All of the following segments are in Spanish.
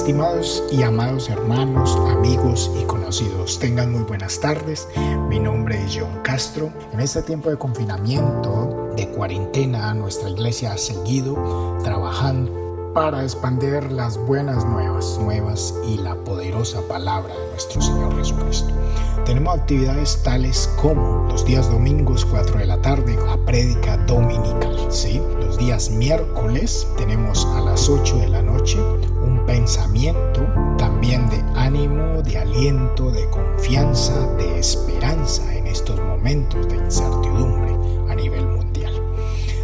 Estimados y amados hermanos, amigos y conocidos, tengan muy buenas tardes. Mi nombre es John Castro. En este tiempo de confinamiento, de cuarentena, nuestra iglesia ha seguido trabajando para expandir las buenas nuevas y la poderosa palabra de nuestro Señor Jesucristo. Tenemos actividades tales como los días domingos 4 de la tarde, la prédica dominical, ¿sí? Los días miércoles tenemos a las 8 de la noche un pensamiento también de ánimo, de aliento, de confianza, de esperanza en estos momentos de incertidumbre a nivel mundial.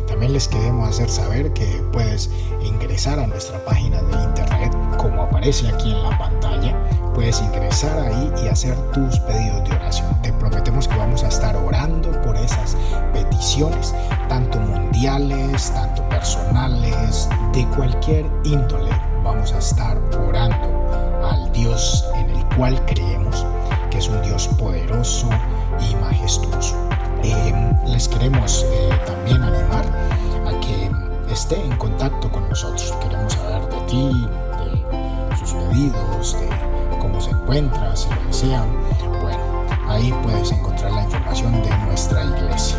También les queremos hacer saber que puedes ingresar a nuestra página de internet, como aparece aquí en la pantalla. Puedes ingresar ahí y hacer tus pedidos de oración. Te prometemos que vamos a estar orando por esas peticiones, tanto mundiales, tanto personales, de cualquier índole. Vamos a estar orando al Dios en el cual creemos, que es un Dios poderoso y majestuoso. Les queremos también animar a que esté en contacto con nosotros. Queremos saber de ti, de sus pedidos, de cómo se encuentra, si lo desean. Bueno, ahí puedes encontrar la información de nuestra iglesia.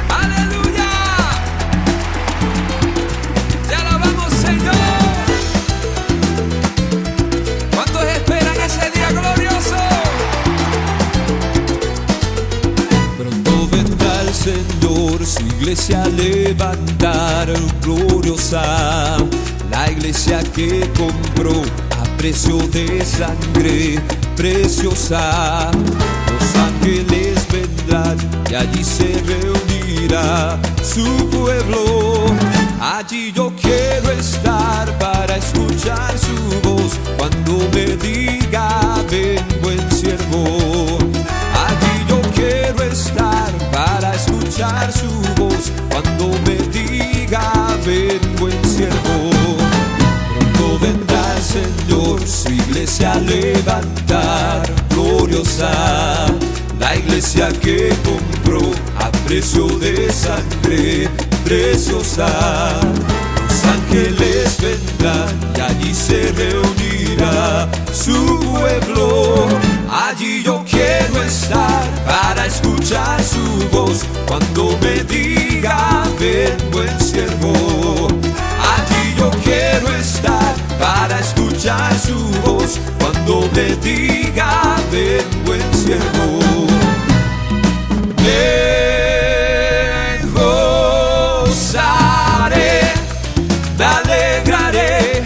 ¡Aleluya! ¡Te alabamos, Señor! ¿Cuántos esperan ese día glorioso? Pronto vendrá el Señor, su iglesia levantará gloriosa, la iglesia que compró a precio de sangre preciosa. Los ángeles vendrán y allí se reunirá su pueblo. Allí yo quiero estar para escuchar su voz cuando me diga: ven, buen siervo. Allí yo quiero estar para escuchar su voz cuando me diga: ven, buen siervo. Pronto vendrá el Señor, su iglesia a levantar gloriosa, la iglesia que compró a precio de sangre preciosa. Los ángeles vendrán y allí se reunirá su pueblo. Allí yo quiero estar para escuchar su voz cuando me diga: ven, buen siervo. Allí yo quiero estar para escuchar su voz cuando me diga: ven, buen siervo. Me gozaré, me alegraré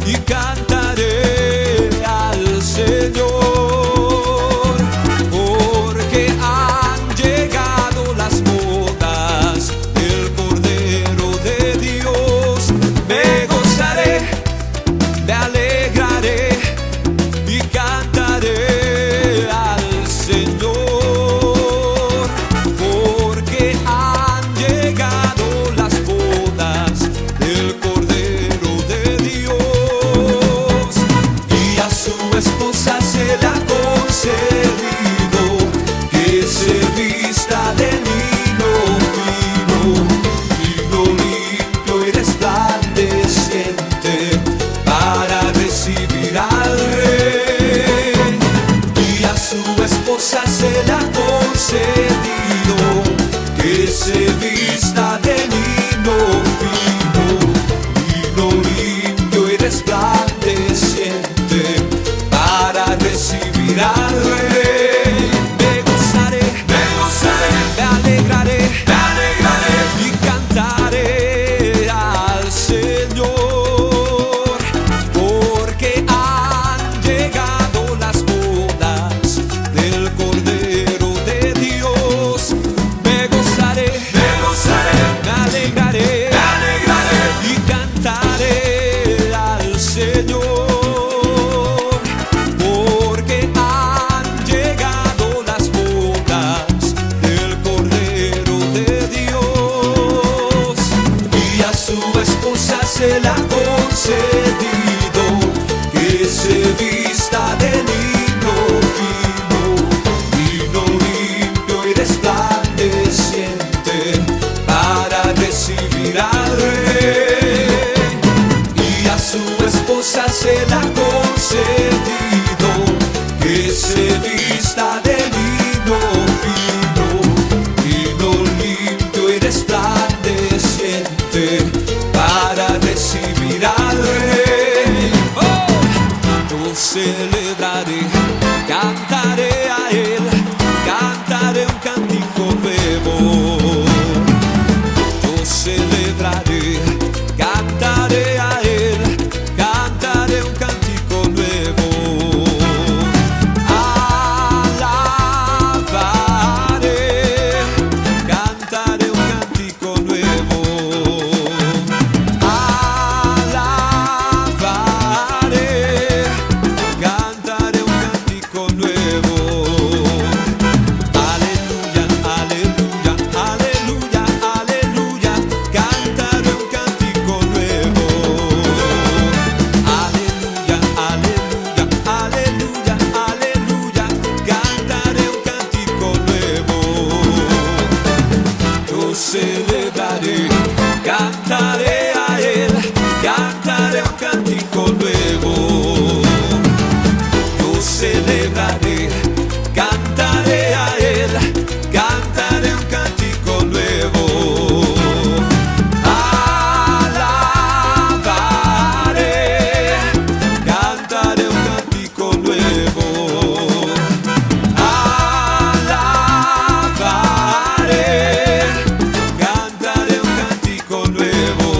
y cantaré al Señor, porque han llegado las bodas del Cordero de Dios. Me gozaré, me alegraré y cantaré al Señor, porque han llegado las bodas del Cordero de Dios. Y a su esposa se le ha concedido que se vista de lino fino, lino limpio y resplandeciente, para recibir al Rey. Y a su esposa se le ha concedido que se vista de lino fino, lino limpio y resplandeciente, para recibir al Rey. Me gozaré, me alegraré y cantaré al Señor, porque han llegado las bodas del Cordero de Dios. Me gozaré, me alegraré y cantaré al Señor, porque han llegado las bodas del Cordero de Dios. Y a su esposa se le ha concedido que se vista de lino fino, lino limpio y resplandeciente, para recibir recibir al rey, y a su esposa se le ha concedido que se vista de lino fino limpio y resplandeciente para recibir al rey. Yo celebraré, cantaré a él, cantaré un cántico nuevo. Yo celebraré, cantaré a él, cantaré un cántico nuevo. Alabaré, cantaré un cántico nuevo. Alabaré, cantaré un cántico nuevo. Aleluya, aleluya, aleluya, aleluya, cantaré un cántico nuevo. Aleluya, aleluya, aleluya, aleluya, cantaré un cántico nuevo. Yo celebraré, cantaré a él, cantaré un cántico nuevo. Yo celebraré, cantaré a él, cantaré un cántico nuevo. Alabaré, cantaré un cántico nuevo. Alabaré, cantaré un cántico nuevo.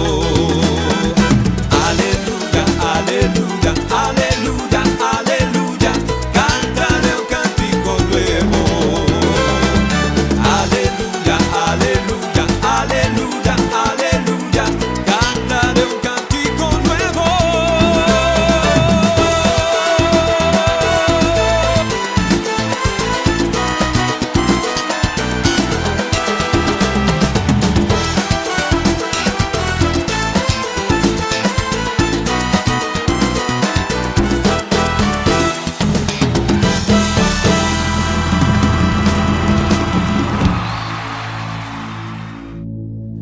Aleluya, aleluya, aleluya, aleluya, cantaré un cántico nuevo. Aleluya, aleluya, aleluya, aleluya, cantaré un cántico nuevo.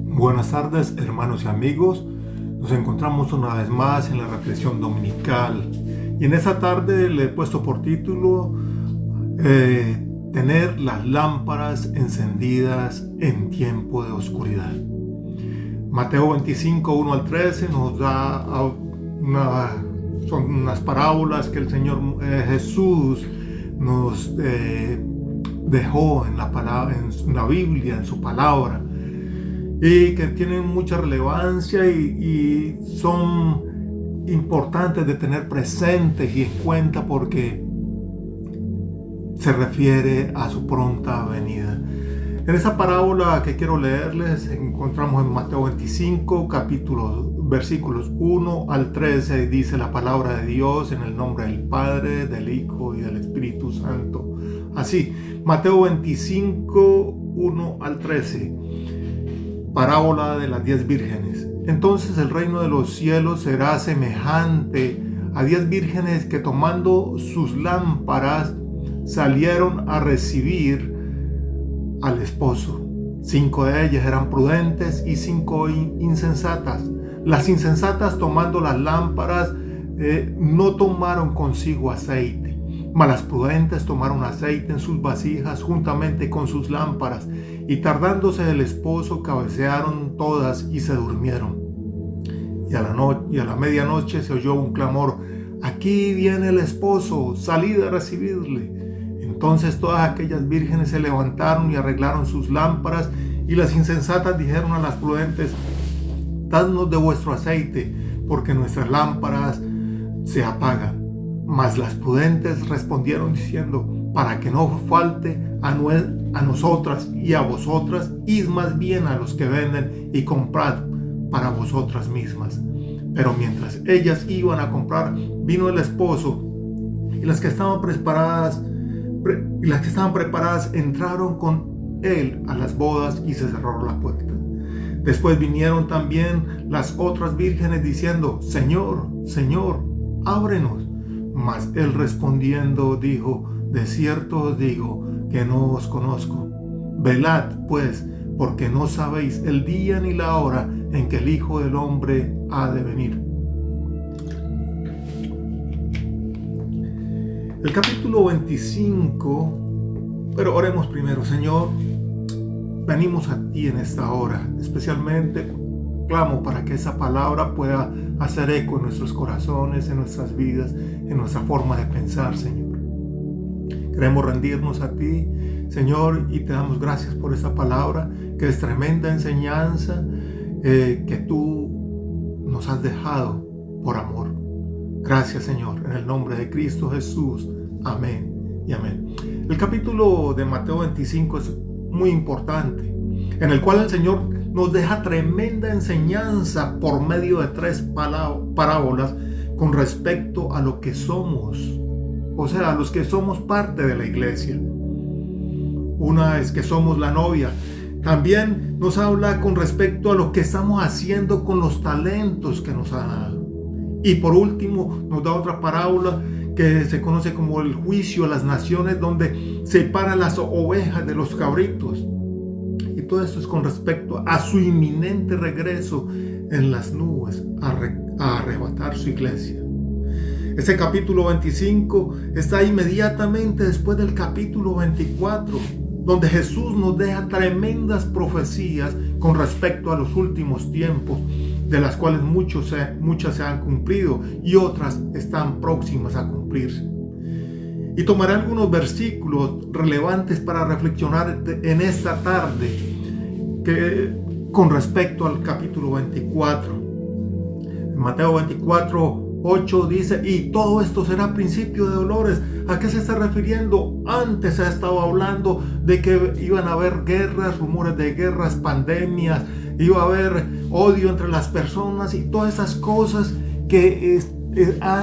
Buenas tardes, hermanos y amigos. Nos encontramos una vez más en la reflexión dominical. Y en esta tarde le he puesto por título Tener las lámparas encendidas en tiempo de oscuridad. Mateo 25, 1 al 13 nos da son unas parábolas que el Señor Jesús nos dejó en la Biblia, en su palabra, y que tienen mucha relevancia y son importantes de tener presentes y en cuenta porque se refiere a su pronta venida. En esa parábola que quiero leerles encontramos en Mateo 25, versículos 1 al 13, dice la palabra de Dios en el nombre del Padre, del Hijo y del Espíritu Santo. Así, Mateo 25, 1 al 13. Parábola de las 10 vírgenes. Entonces el reino de los cielos será semejante a 10 vírgenes que tomando sus lámparas salieron a recibir al esposo. 5 de ellas eran prudentes y 5 insensatas. Las insensatas, tomando las lámparas, no tomaron consigo aceite, mas las prudentes tomaron aceite en sus vasijas juntamente con sus lámparas, y tardándose el esposo cabecearon todas y se durmieron. Y a la medianoche se oyó un clamor: aquí viene el esposo, salid a recibirle. Entonces todas aquellas vírgenes se levantaron y arreglaron sus lámparas, y las insensatas dijeron a las prudentes: dadnos de vuestro aceite, porque nuestras lámparas se apagan. Mas las prudentes respondieron diciendo: para que no falte a nosotras y a vosotras, id más bien a los que venden y comprad para vosotras mismas. Pero mientras ellas iban a comprar, vino el esposo, y las que estaban preparadas entraron con él a las bodas, y se cerró la puerta. Después vinieron también las otras vírgenes diciendo: Señor, Señor, ábrenos. Mas él respondiendo dijo: de cierto os digo que no os conozco. Velad pues, porque no sabéis el día ni la hora en que el Hijo del Hombre ha de venir. El capítulo 25, pero oremos primero. Señor, venimos a ti en esta hora, especialmente clamo para que esa palabra pueda hacer eco en nuestros corazones, en nuestras vidas, en nuestra forma de pensar, Señor. Queremos rendirnos a ti, Señor, y te damos gracias por esa palabra, que es tremenda enseñanza que tú nos has dejado por amor. Gracias, Señor, en el nombre de Cristo Jesús. Amén y amén. El capítulo de Mateo 25 es muy importante, en el cual el Señor nos deja tremenda enseñanza por medio de 3 parábolas con respecto a lo que somos, o sea, a los que somos parte de la iglesia. Una es que somos la novia. También nos habla con respecto a lo que estamos haciendo con los talentos que nos ha dado. Y por último nos da otra parábola que se conoce como el juicio a las naciones, donde separa las ovejas de los cabritos. Y todo esto es con respecto a su inminente regreso en las nubes a arrebatar su iglesia. Este capítulo 25 está inmediatamente después del capítulo 24, donde Jesús nos deja tremendas profecías con respecto a los últimos tiempos, de las cuales muchas se han cumplido y otras están próximas a cumplirse. Y tomaré algunos versículos relevantes para reflexionar en esta tarde con respecto al capítulo 24. En Mateo 24:8 dice: y todo esto será principio de dolores. ¿A qué se está refiriendo? Antes se ha estado hablando de que iban a haber guerras, rumores de guerras, pandemias, iba a haber odio entre las personas y todas esas cosas que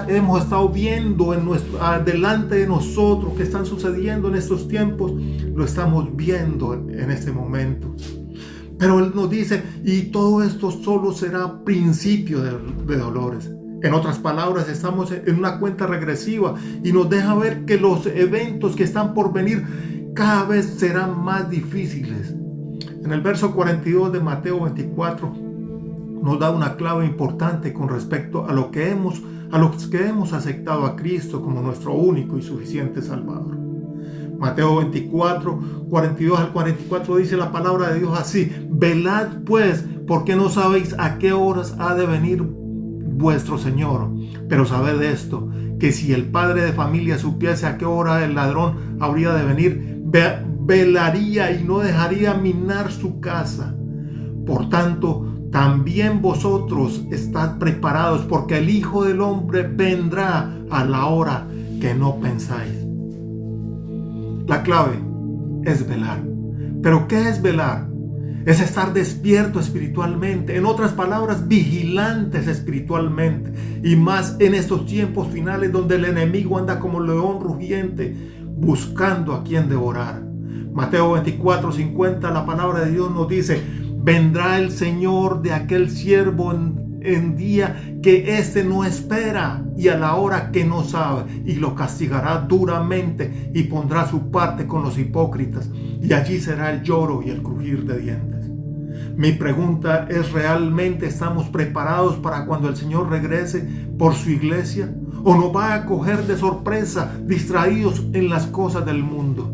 hemos estado viendo delante de nosotros, que están sucediendo en estos tiempos. Lo estamos viendo en este momento. Pero Él nos dice: y todo esto solo será principio de dolores. En otras palabras, estamos en una cuenta regresiva y nos deja ver que los eventos que están por venir cada vez serán más difíciles. En el verso 42 de Mateo 24 nos da una clave importante con respecto a los que hemos aceptado a Cristo como nuestro único y suficiente Salvador. Mateo 24, 42 al 44 dice la palabra de Dios así: velad pues, porque no sabéis a qué horas ha de venir vuestro Señor. Pero sabed esto, que si el padre de familia supiese a qué hora el ladrón habría de venir, velaría y no dejaría minar su casa. Por tanto, también vosotros estad preparados, porque el Hijo del Hombre vendrá a la hora que no pensáis. La clave es velar. ¿Pero qué es velar? Es estar despierto espiritualmente, en otras palabras, vigilantes espiritualmente, y más en estos tiempos finales donde el enemigo anda como león rugiente buscando a quien devorar. Mateo 24:50, la palabra de Dios nos dice: vendrá el Señor de aquel siervo en día que éste no espera y a la hora que no sabe, y lo castigará duramente y pondrá su parte con los hipócritas, y allí será el lloro y el crujir de dientes. Mi pregunta es: ¿realmente estamos preparados para cuando el Señor regrese por su iglesia? ¿O nos va a coger de sorpresa, distraídos en las cosas del mundo?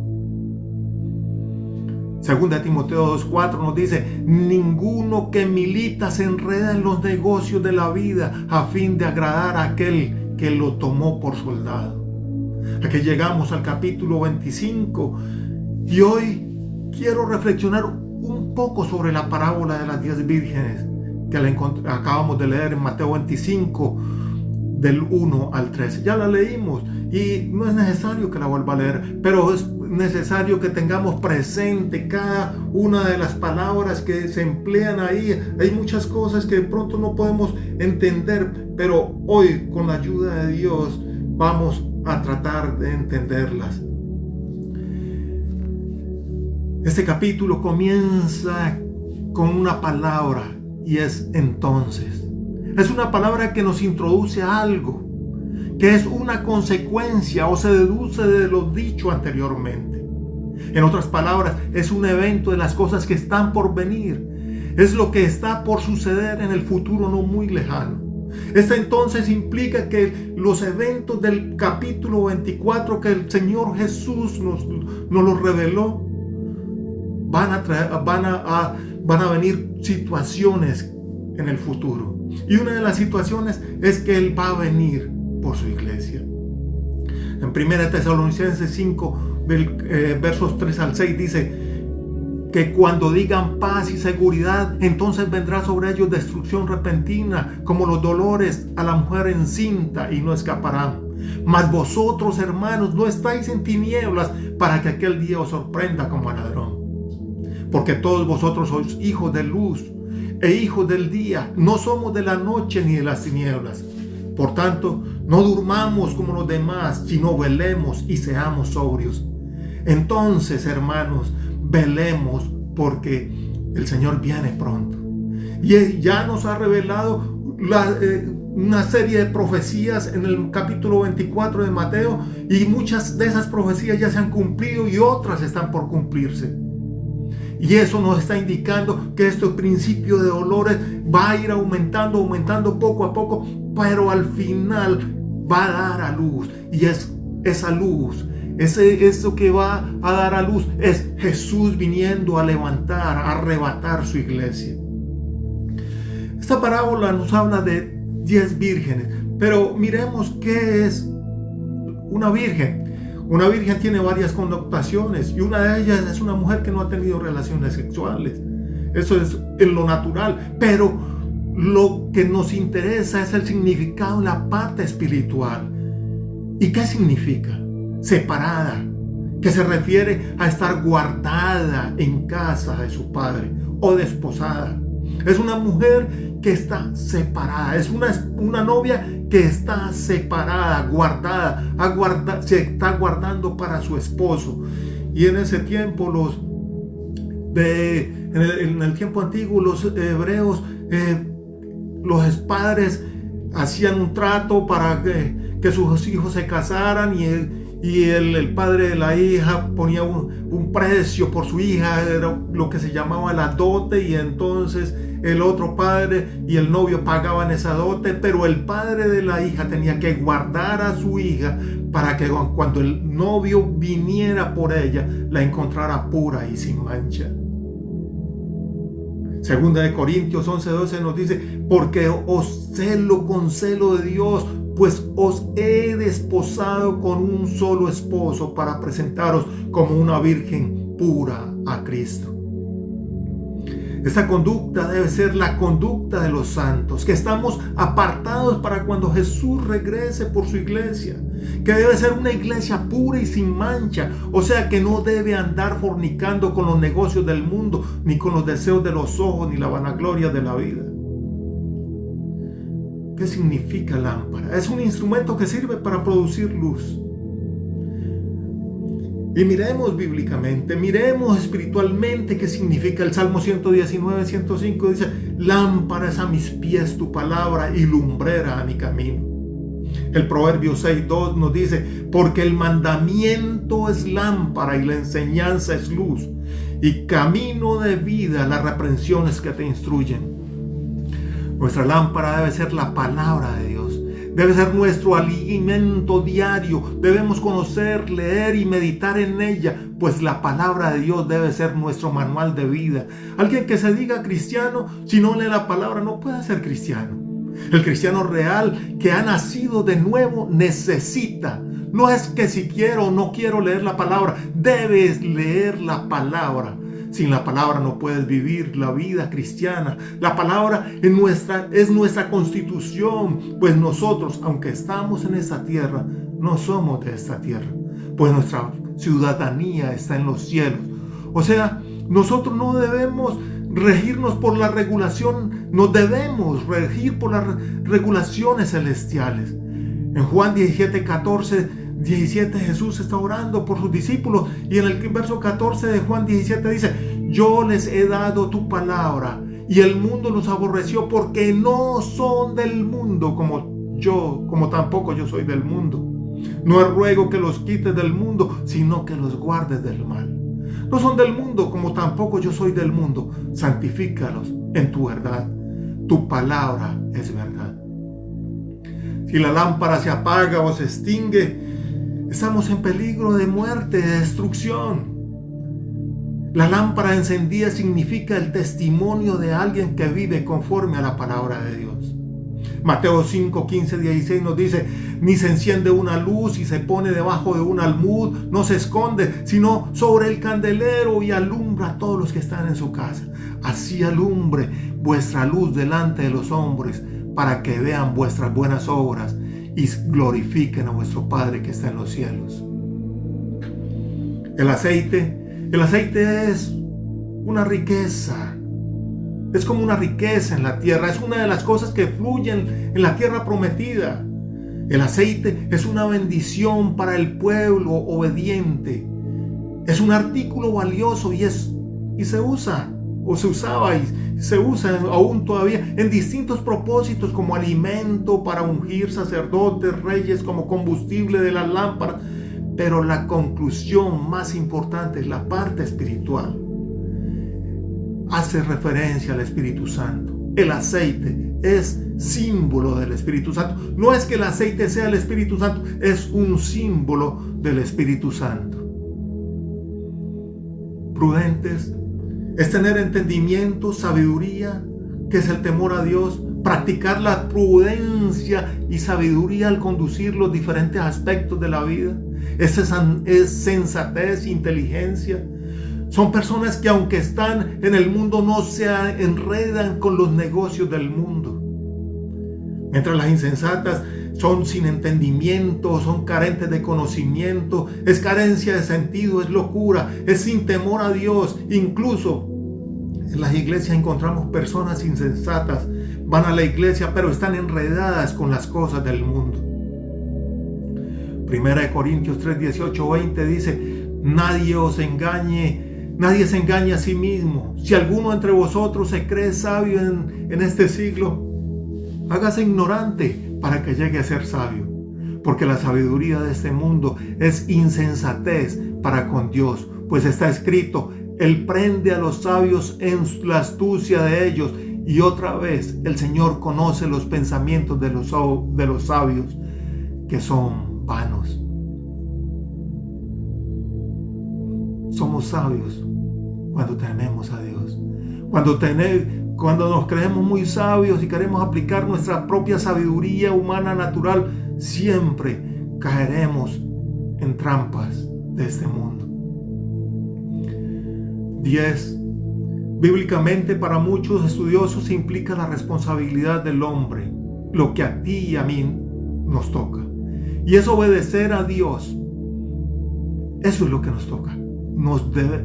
Segunda Timoteo 2:4 nos dice: ninguno que milita se enreda en los negocios de la vida a fin de agradar a aquel que lo tomó por soldado. Aquí llegamos al capítulo 25 y hoy quiero reflexionar un poco sobre la parábola de las 10 vírgenes que acabamos de leer en Mateo 25 del 1 al 13. Ya la leímos y no es necesario que la vuelva a leer, pero es necesario que tengamos presente cada una de las palabras que se emplean ahí. Hay muchas cosas que de pronto no podemos entender, pero hoy con la ayuda de Dios vamos a tratar de entenderlas. Este capítulo comienza con una palabra y es entonces. Es una palabra que nos introduce a algo que es una consecuencia o se deduce de lo dicho anteriormente. En otras palabras, es un evento de las cosas que están por venir. Es lo que está por suceder en el futuro no muy lejano. Esto entonces implica que los eventos del capítulo 24 que el Señor Jesús nos los reveló, van a venir situaciones en el futuro. Y una de las situaciones es que Él va a venir por su iglesia. En 1 Tesalonicenses 5, versos 3 al 6 dice que cuando digan paz y seguridad, entonces vendrá sobre ellos destrucción repentina, como los dolores a la mujer encinta, y no escaparán. Mas vosotros, hermanos, no estáis en tinieblas para que aquel día os sorprenda como a ladrón. Porque todos vosotros sois hijos de luz e hijos del día, no somos de la noche ni de las tinieblas. Por tanto, no durmamos como los demás, sino velemos y seamos sobrios. Entonces, hermanos, velemos, porque el Señor viene pronto. Y ya nos ha revelado una serie de profecías en el capítulo 24 de Mateo, y muchas de esas profecías ya se han cumplido y otras están por cumplirse. Y eso nos está indicando que este principio de dolores va a ir aumentando poco a poco, pero al final va a dar a luz. Y es esa luz, eso que va a dar a luz es Jesús viniendo a levantar, a arrebatar su iglesia. Esta parábola nos habla de 10 vírgenes, pero miremos qué es una virgen. Una virgen tiene varias connotaciones, y una de ellas es una mujer que no ha tenido relaciones sexuales. Eso es en lo natural, pero lo que nos interesa es el significado en la parte espiritual. ¿Y qué significa? Separada, que se refiere a estar guardada en casa de su padre, o desposada. Es una mujer que está separada, es una novia que está separada, guardada, se está guardando para su esposo. Y en ese tiempo, en el tiempo antiguo, los hebreos, los padres hacían un trato para que sus hijos se casaran, y el padre de la hija ponía un precio por su hija, era lo que se llamaba la dote, y entonces el otro padre y el novio pagaban esa dote, pero el padre de la hija tenía que guardar a su hija para que cuando el novio viniera por ella, la encontrara pura y sin mancha. Segunda de Corintios 11:12 nos dice: porque os celo con celo de Dios, pues os he desposado con un solo esposo para presentaros como una virgen pura a Cristo. Esta conducta debe ser la conducta de los santos, que estamos apartados para cuando Jesús regrese por su iglesia, que debe ser una iglesia pura y sin mancha, o sea que no debe andar fornicando con los negocios del mundo, ni con los deseos de los ojos, ni la vanagloria de la vida. ¿Qué significa lámpara? Es un instrumento que sirve para producir luz. Y miremos bíblicamente, miremos espiritualmente qué significa. El Salmo 119, 105 dice: lámpara es a mis pies tu palabra y lumbrera a mi camino. El Proverbio 6:2 nos dice: porque el mandamiento es lámpara y la enseñanza es luz, y camino de vida las reprensiones que te instruyen. Nuestra lámpara debe ser la palabra de Dios. Debe ser nuestro alimento diario. Debemos conocer, leer y meditar en ella, pues la palabra de Dios debe ser nuestro manual de vida. Alguien que se diga cristiano, si no lee la palabra, no puede ser cristiano. El cristiano real que ha nacido de nuevo necesita. No es que si quiero o no quiero leer la palabra, debes leer la palabra. Sin la palabra no puedes vivir la vida cristiana. La palabra es nuestra constitución, pues nosotros, aunque estamos en esta tierra, no somos de esta tierra, pues nuestra ciudadanía está en los cielos. O sea, nosotros no debemos regirnos por la regulación, nos debemos regir por las regulaciones celestiales. En Juan 17 Jesús está orando por sus discípulos, y en el verso 14 de Juan 17 dice: yo les he dado tu palabra y el mundo los aborreció, porque no son del mundo como tampoco yo soy del mundo. No ruego que los quites del mundo, sino que los guardes del mal. No son del mundo, como tampoco yo soy del mundo. Santifícalos en tu verdad. Tu palabra es verdad. Si la lámpara se apaga o se extingue, estamos en peligro de muerte, de destrucción. La lámpara encendida significa el testimonio de alguien que vive conforme a la palabra de Dios. Mateo 5, 15, 16 nos dice: ni se enciende una luz y se pone debajo de un almud, no se esconde, sino sobre el candelero y alumbra a todos los que están en su casa. Así alumbre vuestra luz delante de los hombres, para que vean vuestras buenas obras y glorifiquen a vuestro Padre que está en los cielos. El aceite es una riqueza. Es como una riqueza en la tierra. Es una de las cosas que fluyen en la tierra prometida. El aceite es una bendición para el pueblo obediente. Es un artículo valioso y se usa, o se usaba y se usa aún todavía en distintos propósitos, como alimento para ungir sacerdotes, reyes, como combustible de las lámparas. Pero la conclusión más importante es la parte espiritual. Hace referencia al Espíritu Santo. El aceite es símbolo del Espíritu Santo. No es que el aceite sea el Espíritu Santo, es un símbolo del Espíritu Santo. Prudentes es tener entendimiento, sabiduría, que es el temor a Dios, practicar la prudencia y sabiduría al conducir los diferentes aspectos de la vida. Es sensatez, inteligencia. Son personas que, aunque están en el mundo, no se enredan con los negocios del mundo. Mientras las insensatas son sin entendimiento, son carentes de conocimiento, es carencia de sentido, es locura, es sin temor a Dios. Incluso en las iglesias encontramos personas insensatas, van a la iglesia pero están enredadas con las cosas del mundo. Primera de Corintios 3, 18, 20 dice: nadie se engañe a sí mismo. Si alguno entre vosotros se cree sabio en este siglo, hágase ignorante para que llegue a ser sabio. Porque la sabiduría de este mundo es insensatez para con Dios. Pues está escrito: Él prende a los sabios en la astucia de ellos. Y otra vez, el Señor conoce los pensamientos de los sabios, que son vanos. Somos sabios cuando tememos a Dios. Cuando nos creemos muy sabios y queremos aplicar nuestra propia sabiduría humana natural, siempre caeremos en trampas de este mundo. 10. Bíblicamente, para muchos estudiosos implica la responsabilidad del hombre, lo que a ti y a mí nos toca. Y es obedecer a Dios. Eso es lo que nos toca.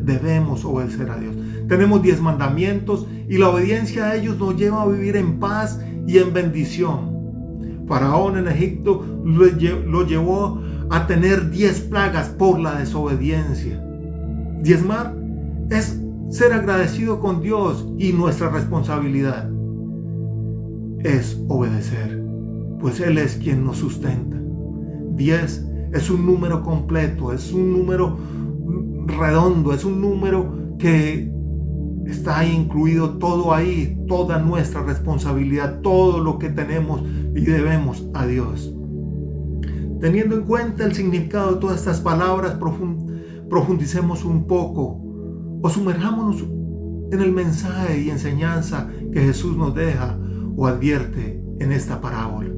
Debemos obedecer a Dios. Tenemos 10 mandamientos y la obediencia a ellos nos lleva a vivir en paz y en bendición. Faraón en Egipto lo llevó a tener 10 plagas por la desobediencia. Diezmar es ser agradecido con Dios, y nuestra responsabilidad es obedecer, pues Él es quien nos sustenta. 10 es un número completo, es un número redondo, es un número que está ahí incluido todo ahí, toda nuestra responsabilidad, todo lo que tenemos y debemos a Dios. Teniendo en cuenta el significado de todas estas palabras, profundicemos un poco o sumerjámonos en el mensaje y enseñanza que Jesús nos deja o advierte en esta parábola.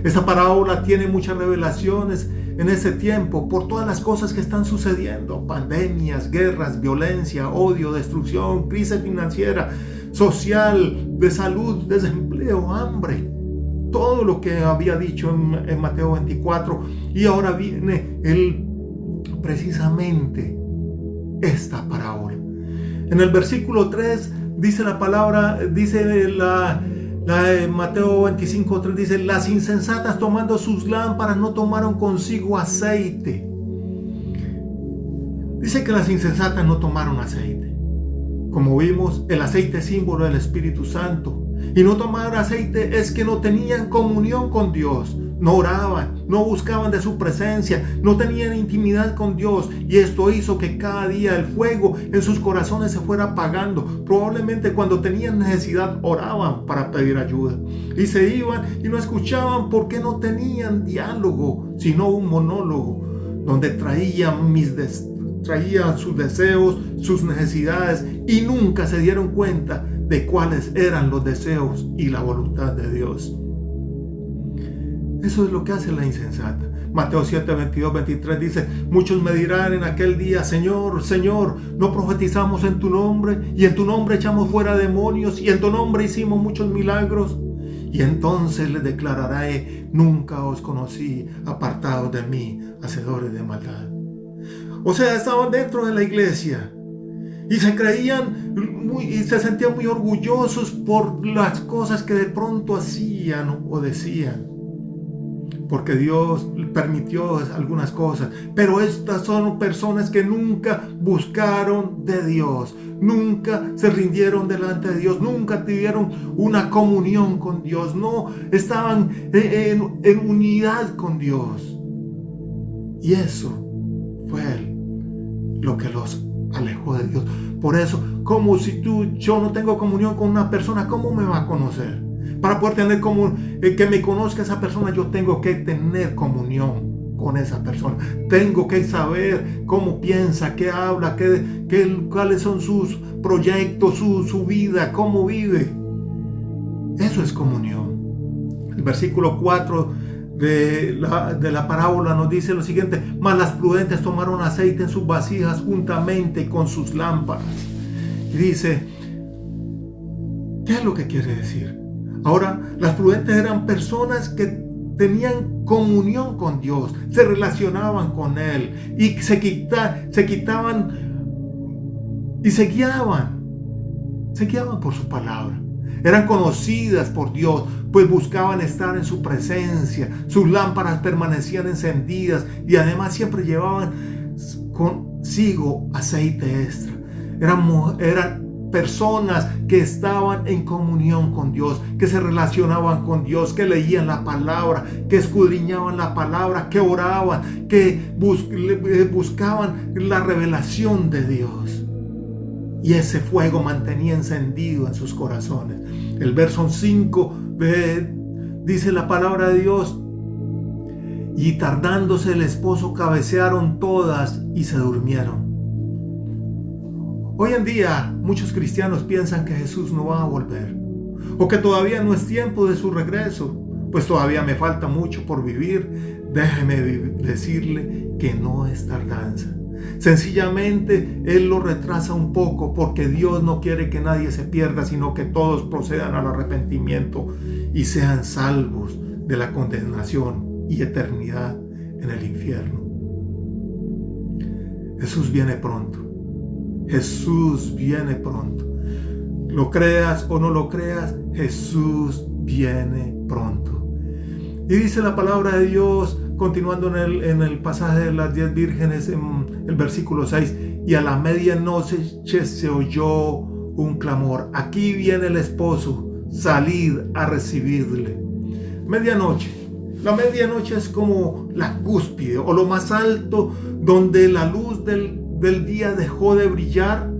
Esta parábola tiene muchas revelaciones en este tiempo por todas las cosas que están sucediendo: pandemias, guerras, violencia, odio, destrucción, crisis financiera, social, de salud, desempleo, hambre. Todo lo que había dicho en Mateo 24, y ahora viene precisamente esta parábola. En el versículo 3 dice la palabra, Mateo 25, 3 dice: las insensatas, tomando sus lámparas, no tomaron consigo aceite. Dice que las insensatas no tomaron aceite. Como vimos, el aceite es símbolo del Espíritu Santo. Y no tomar aceite es que no tenían comunión con Dios. no oraban, no buscaban de su presencia, no tenían intimidad con Dios, y esto hizo que cada día el fuego en sus corazones se fuera apagando. Probablemente cuando tenían necesidad oraban para pedir ayuda y se iban y no escuchaban porque no tenían diálogo, sino un monólogo donde traían sus deseos, sus necesidades, y nunca se dieron cuenta de cuáles eran los deseos y la voluntad de Dios. Eso es lo que hace la insensata. Mateo 7, 22, 23 dice: muchos me dirán en aquel día: Señor, Señor, ¿no profetizamos en tu nombre? Y en tu nombre echamos fuera demonios, y en tu nombre hicimos muchos milagros. Y entonces les declararé: nunca os conocí, apartados de mí, hacedores de maldad. O sea, estaban dentro de la iglesia y se sentían muy orgullosos por las cosas que de pronto hacían o decían, porque Dios permitió algunas cosas. Pero estas son personas que nunca buscaron de Dios, nunca se rindieron delante de Dios, nunca tuvieron una comunión con Dios, no estaban en unidad con Dios. Y eso fue lo que los alejó de Dios. Por eso, como si yo no tengo comunión con una persona, ¿cómo me va a conocer? Para poder tener que me conozca esa persona, yo tengo que tener comunión con esa persona. Tengo que saber cómo piensa, qué habla, cuáles son sus proyectos, su vida, cómo vive. Eso es comunión. El versículo 4 de la parábola nos dice lo siguiente: mas las prudentes tomaron aceite en sus vasijas juntamente con sus lámparas. Y dice, ¿qué es lo que quiere decir? Ahora, las prudentes eran personas que tenían comunión con Dios, se relacionaban con Él y se quitaban y se guiaban por su palabra. Eran conocidas por Dios, pues buscaban estar en su presencia. Sus lámparas permanecían encendidas y además siempre llevaban consigo aceite extra. Eran personas que estaban en comunión con Dios, que se relacionaban con Dios, que leían la palabra, que escudriñaban la palabra, que oraban, que buscaban la revelación de Dios. Y ese fuego mantenía encendido en sus corazones. El verso 5 dice la palabra de Dios: y tardándose el esposo cabecearon todas y se durmieron. Hoy en día muchos cristianos piensan que Jesús no va a volver, o que todavía no es tiempo de su regreso. Pues todavía me falta mucho por vivir. Déjeme decirle que no es tardanza. Sencillamente Él lo retrasa un poco, porque Dios no quiere que nadie se pierda, sino que todos procedan al arrepentimiento y sean salvos de la condenación y eternidad en el infierno. Jesús viene pronto. Jesús viene pronto. Lo creas o no lo creas, Jesús viene pronto. Y dice la palabra de Dios, continuando en el pasaje de las 10 vírgenes, en el versículo 6: y a la medianoche se oyó un clamor: aquí viene el esposo, salid a recibirle. Medianoche. La medianoche es como la cúspide o lo más alto, donde la luz del día dejó de brillar,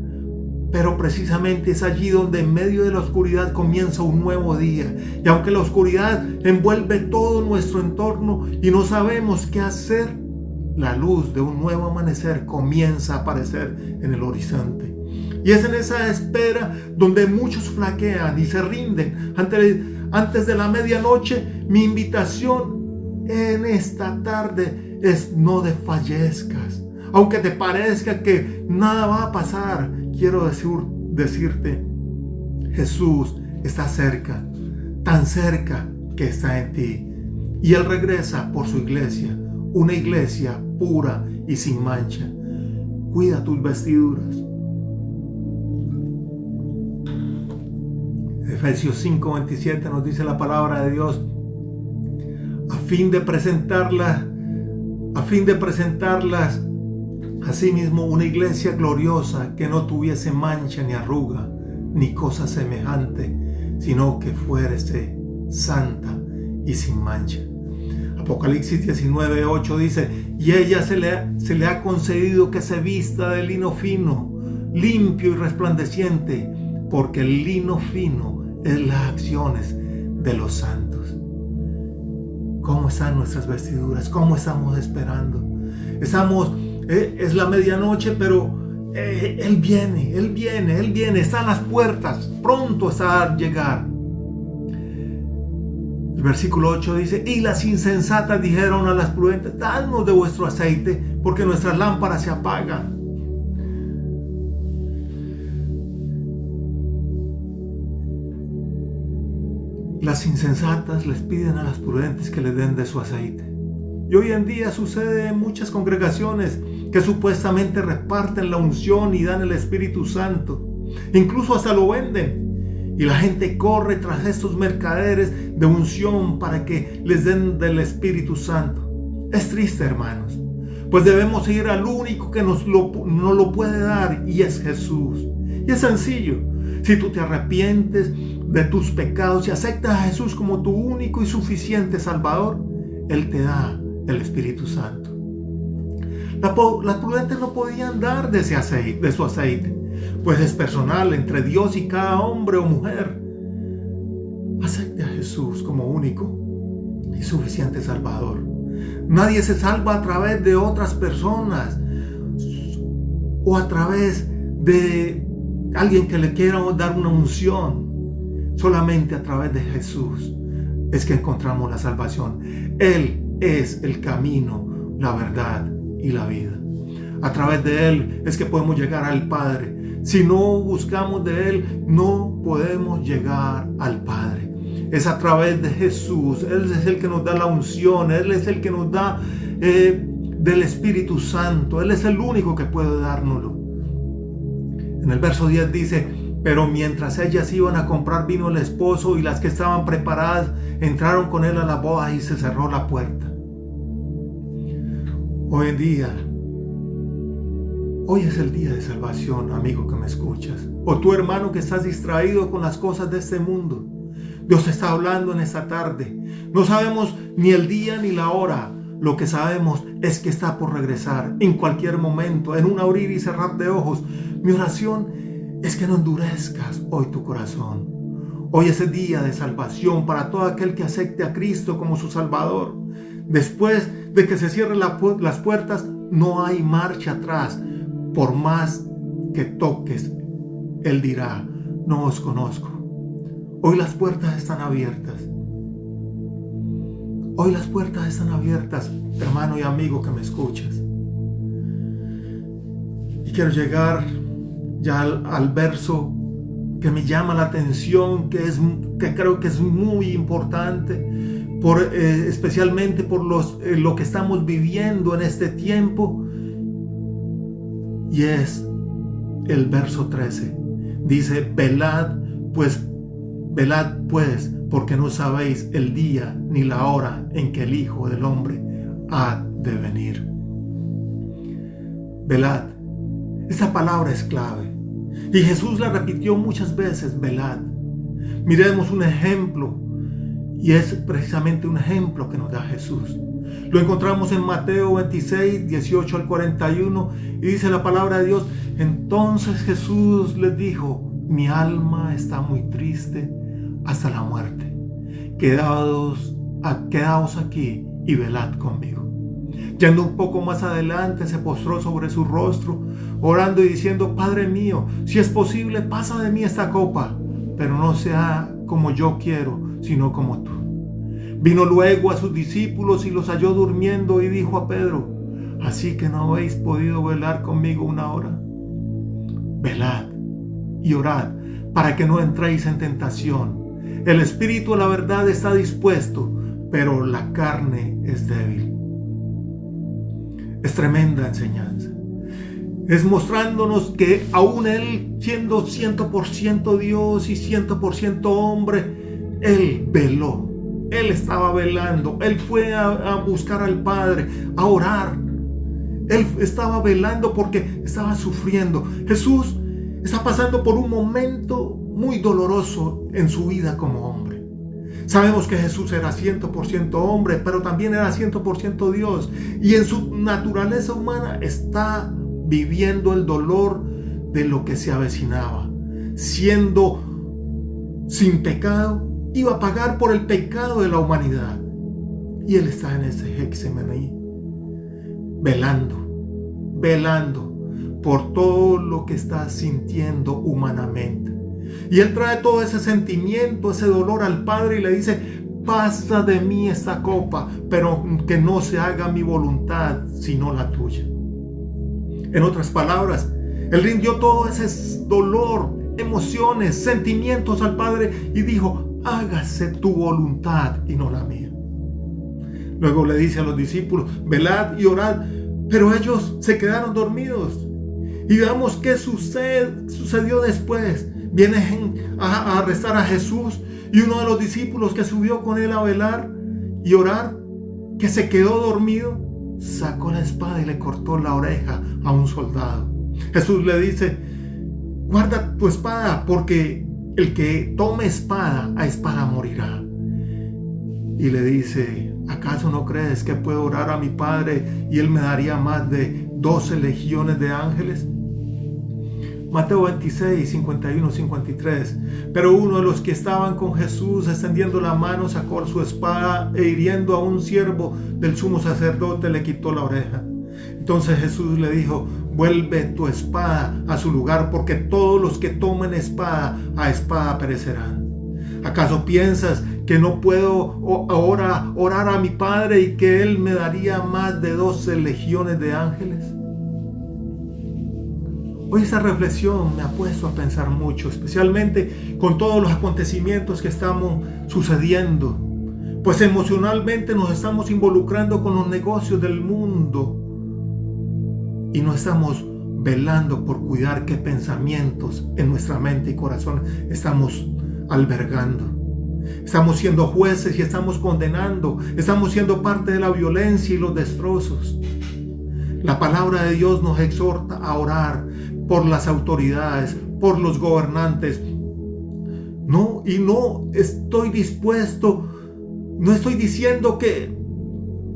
pero precisamente es allí donde en medio de la oscuridad comienza un nuevo día. Y aunque la oscuridad envuelve todo nuestro entorno y no sabemos qué hacer, la luz de un nuevo amanecer comienza a aparecer en el horizonte. Y es en esa espera donde muchos flaquean y se rinden antes de la medianoche. Mi invitación en esta tarde es: no desfallezcas. Aunque te parezca que nada va a pasar, quiero decirte, Jesús está cerca, tan cerca que está en ti. Y Él regresa por su iglesia, una iglesia pura y sin mancha. Cuida tus vestiduras. Efesios 5:27 nos dice la palabra de Dios: a fin de presentarlas asimismo una iglesia gloriosa, que no tuviese mancha ni arruga ni cosa semejante, sino que fuese santa y sin mancha. Apocalipsis 19:8 dice: y ella se le ha concedido que se vista de lino fino, limpio y resplandeciente, porque el lino fino es las acciones de los santos. ¿Cómo están nuestras vestiduras? ¿Cómo estamos esperando? Es la medianoche, pero Él viene, está a las puertas, pronto está a llegar. El versículo 8 dice: y las insensatas dijeron a las prudentes: dadnos de vuestro aceite, porque nuestras lámparas se apagan. Las insensatas les piden a las prudentes que les den de su aceite. Y hoy en día sucede en muchas congregaciones que supuestamente reparten la unción y dan el Espíritu Santo. Incluso hasta lo venden. Y la gente corre tras estos mercaderes de unción para que les den del Espíritu Santo. Es triste, hermanos, pues debemos ir al único que nos lo puede dar, y es Jesús. Y es sencillo. Si tú te arrepientes de tus pecados y aceptas a Jesús como tu único y suficiente Salvador, Él te da el Espíritu Santo. Las prudentes no podían dar de su aceite, pues es personal entre Dios y cada hombre o mujer. Acepte a Jesús como único y suficiente Salvador. Nadie se salva a través de otras personas o a través de alguien que le quiera dar una unción. Solamente a través de Jesús es que encontramos la salvación. Él es el camino, la verdad y la vida. A través de Él es que podemos llegar al Padre. Si no buscamos de Él, no podemos llegar al Padre. Es a través de Jesús. Él es el que nos da la unción. Él es el que nos da del Espíritu Santo. Él es el único que puede dárnoslo. En el verso 10 dice: pero mientras ellas iban a comprar vino el esposo y las que estaban preparadas entraron con él a la boda y se cerró la puerta. Hoy es el día de salvación, amigo que me escuchas, o tu hermano que estás distraído con las cosas de este mundo. Dios está hablando en esta tarde. No sabemos ni el día ni la hora. Lo que sabemos es que está por regresar en cualquier momento, en un abrir y cerrar de ojos. Mi oración es que no endurezcas hoy tu corazón. Hoy es el día de salvación para todo aquel que acepte a Cristo como su Salvador. Después de que se cierren las puertas, no hay marcha atrás. Por más que toques, Él dirá: no os conozco. Hoy las puertas están abiertas. Hoy las puertas están abiertas, hermano y amigo que me escuchas. Y quiero llegar ya al verso que me llama la atención, que creo que es muy importante, especialmente por lo que estamos viviendo en este tiempo. Y es el verso 13. Dice: velad pues, porque no sabéis el día ni la hora en que el Hijo del Hombre ha de venir. Velad. Esa palabra es clave. Y Jesús la repitió muchas veces: velad. Miremos un ejemplo. Y es precisamente un ejemplo que nos da Jesús. Lo encontramos en Mateo 26, 18 al 41. Y dice la palabra de Dios: entonces Jesús les dijo: mi alma está muy triste hasta la muerte. Quedaos aquí y velad conmigo. Yendo un poco más adelante, se postró sobre su rostro, orando y diciendo: Padre mío, si es posible, pasa de mí esta copa, pero no sea como yo quiero, sino como tú. Vino luego a sus discípulos y los halló durmiendo, y dijo a Pedro: ¿así que no habéis podido velar conmigo una hora? Velad y orad para que no entréis en tentación. El espíritu a la verdad está dispuesto, pero la carne es débil. Es tremenda enseñanza. Es mostrándonos que aún Él, siendo 100% Dios y 100% hombre, Él veló. Él estaba velando. Él fue a buscar al Padre, a orar. Él estaba velando porque estaba sufriendo. Jesús está pasando por un momento muy doloroso en su vida como hombre. Sabemos que Jesús era 100% hombre, pero también era 100% Dios. Y en su naturaleza humana está viviendo el dolor de lo que se avecinaba. Siendo sin pecado, iba a pagar por el pecado de la humanidad. Y Él está en ese Getsemaní, velando por todo lo que está sintiendo humanamente. Y Él trae todo ese sentimiento, ese dolor al Padre y le dice: pasa de mí esta copa, pero que no se haga mi voluntad, sino la tuya. En otras palabras, Él rindió todo ese dolor, emociones, sentimientos al Padre y dijo: hágase tu voluntad y no la mía. Luego le dice a los discípulos: velad y orad, pero ellos se quedaron dormidos. Y veamos qué sucedió después. Vienen a arrestar a Jesús, y uno de los discípulos que subió con él a velar y orar, que se quedó dormido, sacó la espada y le cortó la oreja a un soldado. Jesús le dice: guarda tu espada, porque el que tome espada, a espada morirá. Y le dice: ¿acaso no crees que puedo orar a mi Padre y Él me daría más de 12 legiones de ángeles? Mateo 26, 51, 53. Pero uno de los que estaban con Jesús, extendiendo la mano, sacó su espada e hiriendo a un siervo del sumo sacerdote, le quitó la oreja. Entonces Jesús le dijo: vuelve tu espada a su lugar, porque todos los que tomen espada, a espada perecerán. ¿Acaso piensas que no puedo ahora orar a mi Padre y que Él me daría más de 12 legiones de ángeles? Hoy esa reflexión me ha puesto a pensar mucho, especialmente con todos los acontecimientos que estamos sucediendo, pues emocionalmente nos estamos involucrando con los negocios del mundo y no estamos velando por cuidar qué pensamientos en nuestra mente y corazón estamos albergando. Estamos siendo jueces y estamos condenando, estamos siendo parte de la violencia y los destrozos. La palabra de Dios nos exhorta a orar por las autoridades, por los gobernantes. No estoy diciendo que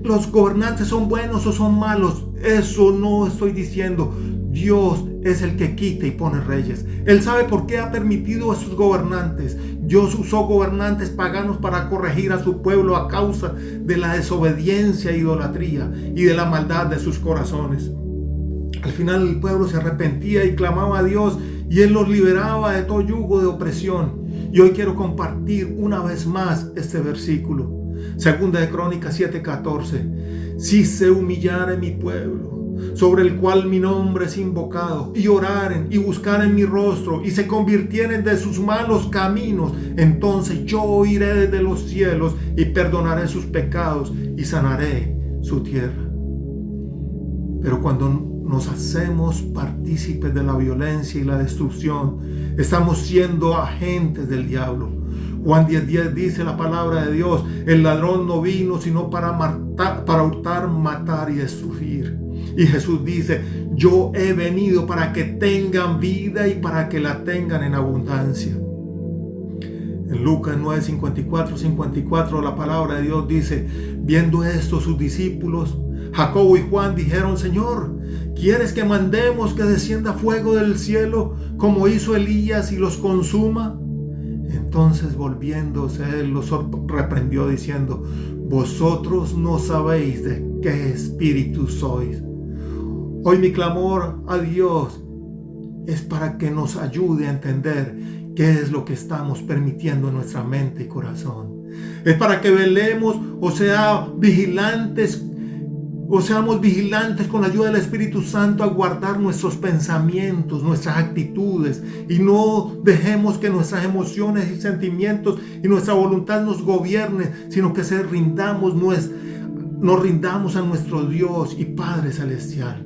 los gobernantes son buenos o son malos. Eso no estoy diciendo. Dios es el que quita y pone reyes. Él sabe por qué ha permitido a sus gobernantes. Dios usó gobernantes paganos para corregir a su pueblo a causa de la desobediencia e idolatría y de la maldad de sus corazones. Al final el pueblo se arrepentía y clamaba a Dios, y Él los liberaba de todo yugo de opresión. Y hoy quiero compartir una vez más este versículo. Segunda de Crónicas 7:14. Si se humillare mi pueblo, sobre el cual mi nombre es invocado, y oraren y buscaren mi rostro, y se convirtieren de sus malos caminos, entonces yo oiré desde los cielos y perdonaré sus pecados y sanaré su tierra. Pero cuando nos hacemos partícipes de la violencia y la destrucción, estamos siendo agentes del diablo. Juan 10:10 dice la palabra de Dios: el ladrón no vino sino para hurtar, matar y destruir. Y Jesús dice: yo he venido para que tengan vida y para que la tengan en abundancia. En Lucas 9:54 la palabra de Dios dice: viendo esto sus discípulos Jacobo y Juan dijeron: Señor, ¿quieres que mandemos que descienda fuego del cielo como hizo Elías y los consuma? Entonces volviéndose él los reprendió diciendo: vosotros no sabéis de qué espíritu sois. Hoy mi clamor a Dios es para que nos ayude a entender qué es lo que estamos permitiendo en nuestra mente y corazón. Es para que velemos, seamos vigilantes con la ayuda del Espíritu Santo a guardar nuestros pensamientos, nuestras actitudes, y no dejemos que nuestras emociones y sentimientos y nuestra voluntad nos gobiernen, sino que nos rindamos a nuestro Dios y Padre Celestial.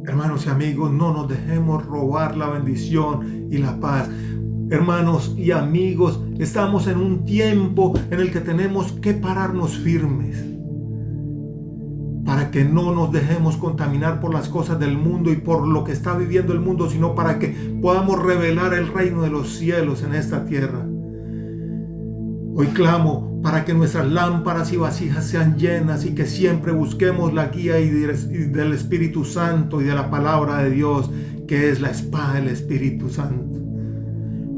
Hermanos y amigos, no nos dejemos robar la bendición y la paz. Hermanos y amigos, estamos en un tiempo en el que tenemos que pararnos firmes para que no nos dejemos contaminar por las cosas del mundo y por lo que está viviendo el mundo, sino para que podamos revelar el reino de los cielos en esta tierra. Hoy clamo para que nuestras lámparas y vasijas sean llenas y que siempre busquemos la guía del Espíritu Santo y de la palabra de Dios, que es la espada del Espíritu Santo.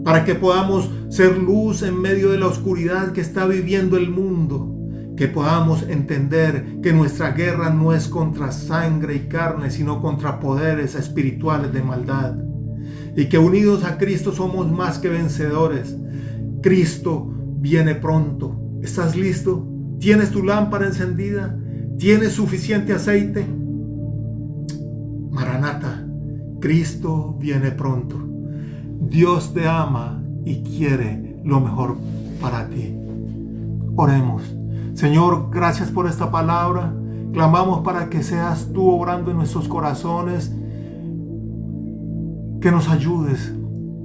Para que podamos ser luz en medio de la oscuridad que está viviendo el mundo. Que podamos entender que nuestra guerra no es contra sangre y carne, sino contra poderes espirituales de maldad. Y que unidos a Cristo somos más que vencedores. Cristo viene pronto. ¿Estás listo? ¿Tienes tu lámpara encendida? ¿Tienes suficiente aceite? Maranata, Cristo viene pronto. Dios te ama y quiere lo mejor para ti. Oremos. Señor, gracias por esta palabra. Clamamos para que seas tú obrando en nuestros corazones. Que nos ayudes,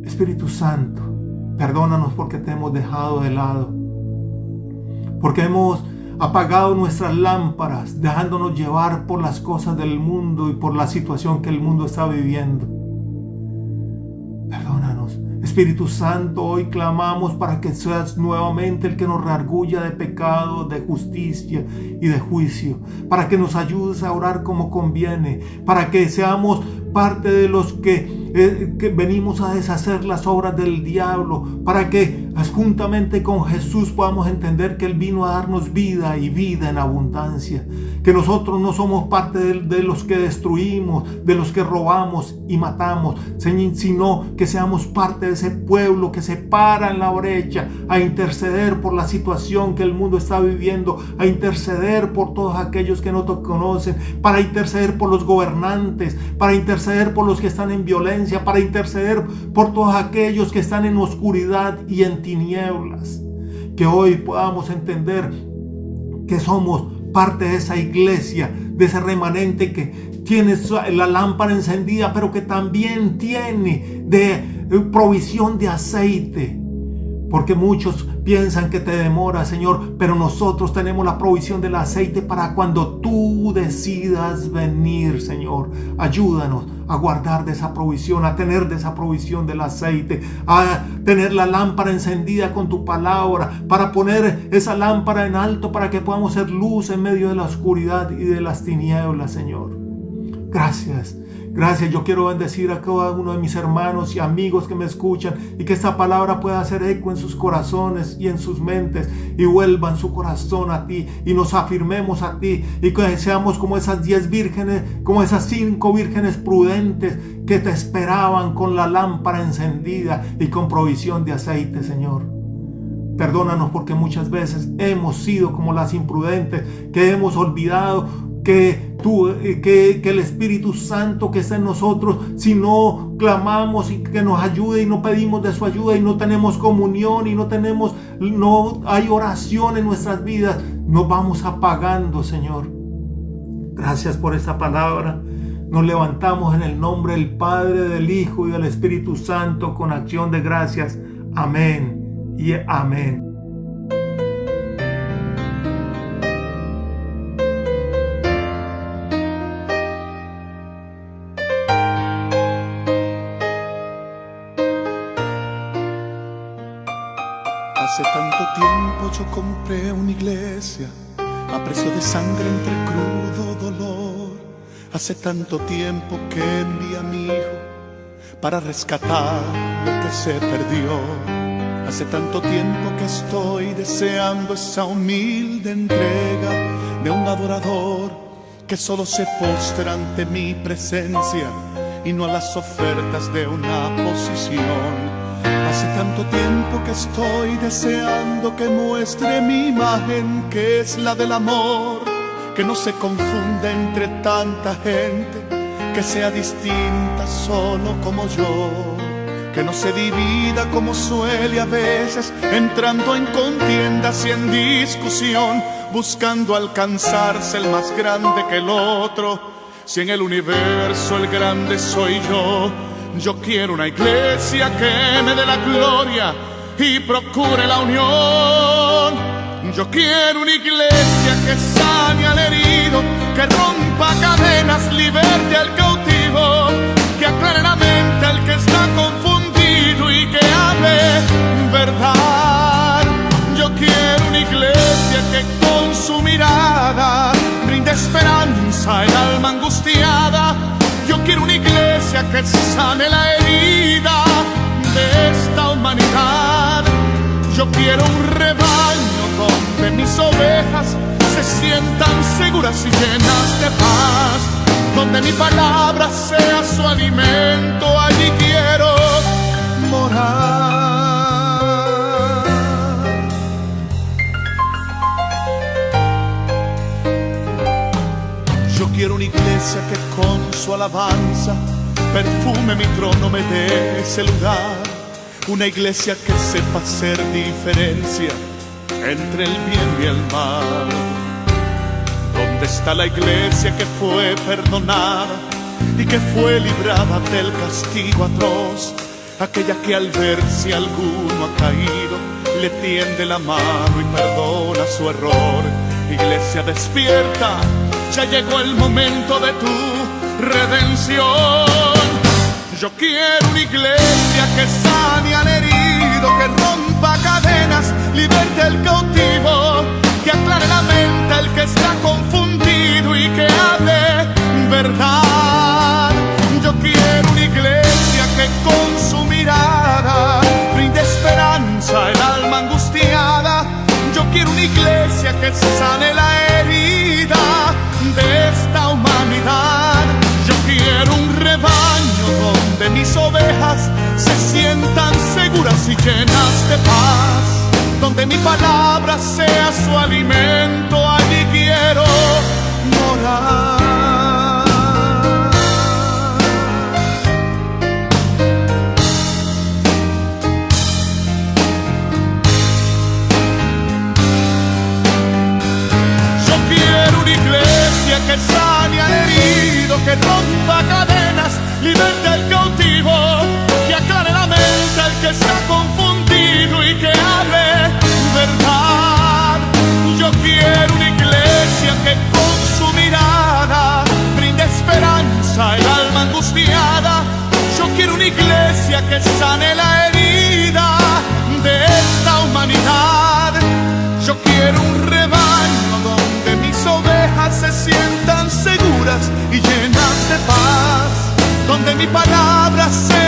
Espíritu Santo. Perdónanos porque te hemos dejado de lado. Porque hemos apagado nuestras lámparas, dejándonos llevar por las cosas del mundo y por la situación que el mundo está viviendo. Perdónanos. Espíritu Santo, hoy clamamos para que seas nuevamente el que nos reargulla de pecado, de justicia y de juicio, para que nos ayudes a orar como conviene, para que seamos parte de los que venimos a deshacer las obras del diablo, para que juntamente con Jesús podamos entender que Él vino a darnos vida y vida en abundancia, que nosotros no somos parte de los que destruimos, de los que robamos y matamos, sino que seamos parte de ese pueblo que se para en la brecha a interceder por la situación que el mundo está viviendo, a interceder por todos aquellos que no te conocen, para interceder por los gobernantes, para interceder por los que están en violencia, para interceder por todos aquellos que están en oscuridad y en tinieblas. Que hoy podamos entender que somos parte de esa iglesia, de ese remanente que tiene la lámpara encendida, pero que también tiene de provisión de aceite. Porque muchos piensan que te demora, Señor, pero nosotros tenemos la provisión del aceite para cuando tú decidas venir, Señor. Ayúdanos a guardar de esa provisión, a tener de esa provisión del aceite, a tener la lámpara encendida con tu palabra, para poner esa lámpara en alto para que podamos ser luz en medio de la oscuridad y de las tinieblas, Señor. Gracias. Gracias, yo quiero bendecir a cada uno de mis hermanos y amigos que me escuchan y que esta palabra pueda hacer eco en sus corazones y en sus mentes y vuelvan su corazón a ti y nos afirmemos a ti y que seamos como esas 10 vírgenes, como esas 5 vírgenes prudentes que te esperaban con la lámpara encendida y con provisión de aceite, Señor. Perdónanos porque muchas veces hemos sido como las imprudentes, que hemos olvidado que el Espíritu Santo que está en nosotros, si no clamamos y que nos ayude y no pedimos de su ayuda y no tenemos comunión y no hay oración en nuestras vidas, nos vamos apagando, Señor. Gracias por esta palabra. Nos levantamos en el nombre del Padre, del Hijo y del Espíritu Santo con acción de gracias. Amén y amén. Hace tanto tiempo yo compré una iglesia a precio de sangre entre crudo dolor. Hace tanto tiempo que envié a mi hijo para rescatar lo que se perdió. Hace tanto tiempo que estoy deseando esa humilde entrega de un adorador que solo se postra ante mi presencia y no a las ofertas de una posición. Hace tanto tiempo que estoy deseando que muestre mi imagen, que es la del amor, que no se confunda entre tanta gente, que sea distinta solo como yo, que no se divida como suele a veces, entrando en contiendas y en discusión, buscando alcanzarse el más grande que el otro. Si en el universo el grande soy yo, yo quiero una iglesia que me dé la gloria y procure la unión. Yo quiero una iglesia que sane al herido, que rompa cadenas, liberte al cautivo, que aclare la mente al que está confundido y que hable verdad. Yo quiero que sane la herida de esta humanidad. Yo quiero un rebaño donde mis ovejas se sientan seguras y llenas de paz, donde mi palabra sea su alimento, allí quiero morar. Yo quiero una iglesia que con su alabanza perfume mi trono, me dé ese lugar. Una iglesia que sepa hacer diferencia entre el bien y el mal. ¿Dónde está la iglesia que fue perdonada y que fue librada del castigo atroz? Aquella que al ver si alguno ha caído le tiende la mano y perdona su error. Iglesia despierta, ya llegó el momento de tu redención. Yo quiero una iglesia que sane al herido, que rompa cadenas, liberte al cautivo, que aclare la mente al que está confundido y que hable verdad. Yo quiero una iglesia que con su mirada brinde esperanza al alma angustiada. Yo quiero una iglesia que sane la herida de esta humanidad. Yo quiero un rebaño donde mis ovejas se sientan seguras y llenas de paz, donde mi palabra sea su alimento, allí quiero morar. Yo quiero una iglesia que sane al herido, que rompa cadenas, liberte al cautivo, que aclare la mente al que está confundido y que hable verdad. Yo quiero una iglesia que con su mirada brinde esperanza al alma angustiada. Yo quiero una iglesia que sane la herida de esta humanidad. Yo quiero un rebaño donde mis ovejas se sientan seguras y llenas de paz, donde mi palabra sea